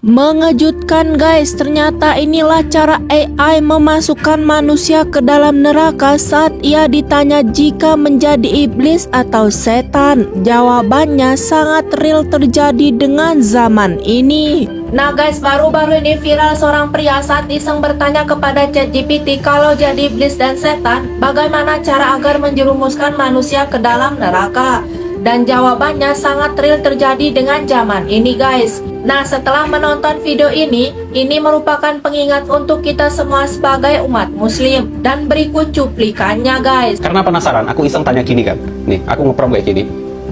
Mengejutkan guys, ternyata inilah cara AI memasukkan manusia ke dalam neraka saat ia ditanya jika menjadi iblis atau setan. Jawabannya sangat real terjadi dengan zaman ini. Nah guys, baru-baru ini viral seorang pria saat iseng bertanya kepada ChatGPT kalau jadi iblis dan setan, bagaimana cara agar menjerumuskan manusia ke dalam neraka. Dan jawabannya sangat real terjadi dengan zaman ini guys. Nah, setelah menonton video ini merupakan pengingat untuk kita semua sebagai umat muslim. Dan berikut cuplikannya guys. Karena penasaran, aku iseng tanya gini kan. Nih, aku ngeprom kayak gini.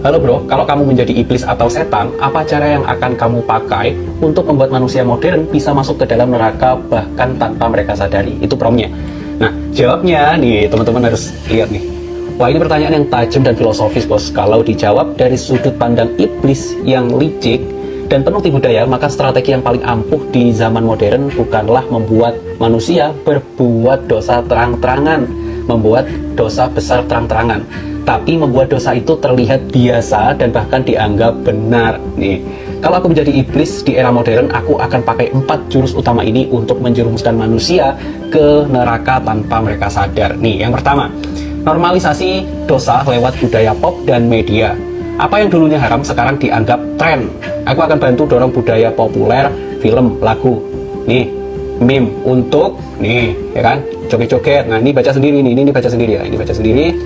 Halo bro, kalau kamu menjadi iblis atau setan, apa cara yang akan kamu pakai untuk membuat manusia modern bisa masuk ke dalam neraka bahkan tanpa mereka sadari? Itu promnya. Nah, jawabnya nih, teman-teman harus lihat nih. Wah, ini pertanyaan yang tajam dan filosofis bos. Kalau dijawab dari sudut pandang iblis yang licik dan penuh tipu daya, maka strategi yang paling ampuh di zaman modern bukanlah membuat manusia berbuat dosa terang-terangan, membuat dosa besar terang-terangan, tapi membuat dosa itu terlihat biasa dan bahkan dianggap benar. Nih, kalau aku menjadi iblis di era modern, aku akan pakai 4 jurus utama ini untuk menjerumuskan manusia ke neraka tanpa mereka sadar. Nih, yang pertama, normalisasi dosa lewat budaya pop dan media. Apa yang dulunya haram sekarang dianggap tren. Aku akan bantu dorong budaya populer, film, lagu, nih, meme untuk, nih, ya kan, joget-joget. Nah, ini baca sendiri nih, ini baca sendiri ya, ini baca sendiri.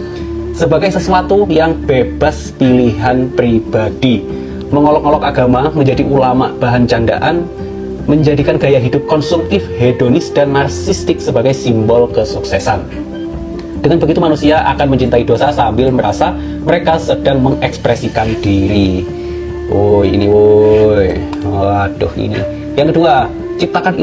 Sebagai sesuatu yang bebas pilihan pribadi. Mengolok-olok agama, menjadi ulama bahan candaan, menjadikan gaya hidup konsumtif, hedonis, dan narsistik sebagai simbol kesuksesan. Dengan begitu manusia akan mencintai dosa sambil merasa mereka sedang mengekspresikan diri. Woi, ini woi. Waduh, ini. Yang kedua, ciptakan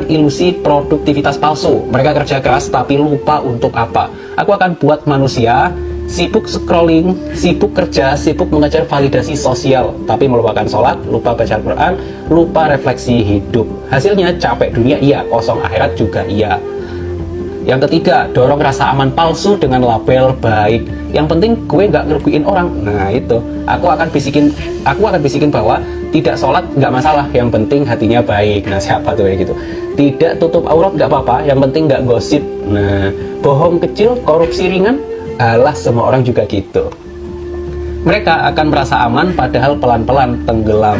ilusi produktivitas palsu. Mereka kerja keras tapi lupa untuk apa. Aku akan buat manusia sibuk scrolling, sibuk kerja, sibuk mengejar validasi sosial, tapi melupakan sholat, lupa baca Al-Quran, lupa refleksi hidup. Hasilnya capek dunia iya, kosong akhirat juga iya. Yang ketiga, dorong rasa aman palsu dengan label baik. Yang penting gue nggak ngerugiin orang. Nah itu, aku akan bisikin bahwa tidak sholat nggak masalah, yang penting hatinya baik. Nah, siapa tuh kayak gitu? Tidak tutup aurat nggak apa-apa, yang penting nggak gosip. Nah, bohong kecil, korupsi ringan, alah semua orang juga gitu. Mereka akan merasa aman padahal pelan-pelan tenggelam.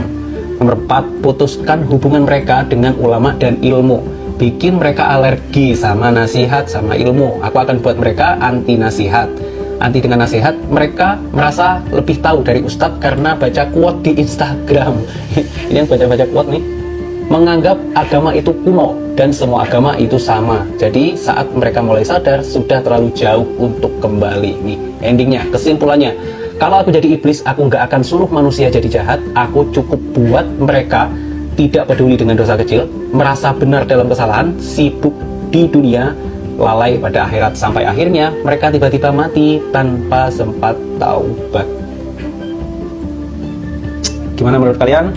Nomor 4, putuskan hubungan mereka dengan ulama dan ilmu. Bikin mereka alergi sama nasihat, sama ilmu. Aku akan buat mereka anti nasihat. Anti dengan nasihat, mereka merasa lebih tahu dari ustadz karena baca quote di Instagram. Ini yang baca-baca quote nih. Menganggap agama itu kuno dan semua agama itu sama. Jadi saat mereka mulai sadar, sudah terlalu jauh untuk kembali. Nih endingnya, kesimpulannya, kalau aku jadi iblis, aku nggak akan suruh manusia jadi jahat. Aku cukup buat mereka tidak peduli dengan dosa kecil, merasa benar dalam kesalahan, sibuk di dunia, lalai pada akhirat, sampai akhirnya mereka tiba-tiba mati tanpa sempat taubat. Gimana menurut kalian?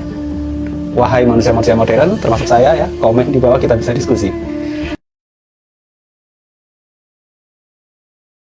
Wahai manusia-manusia modern, termasuk saya ya, komen di bawah kita bisa diskusi.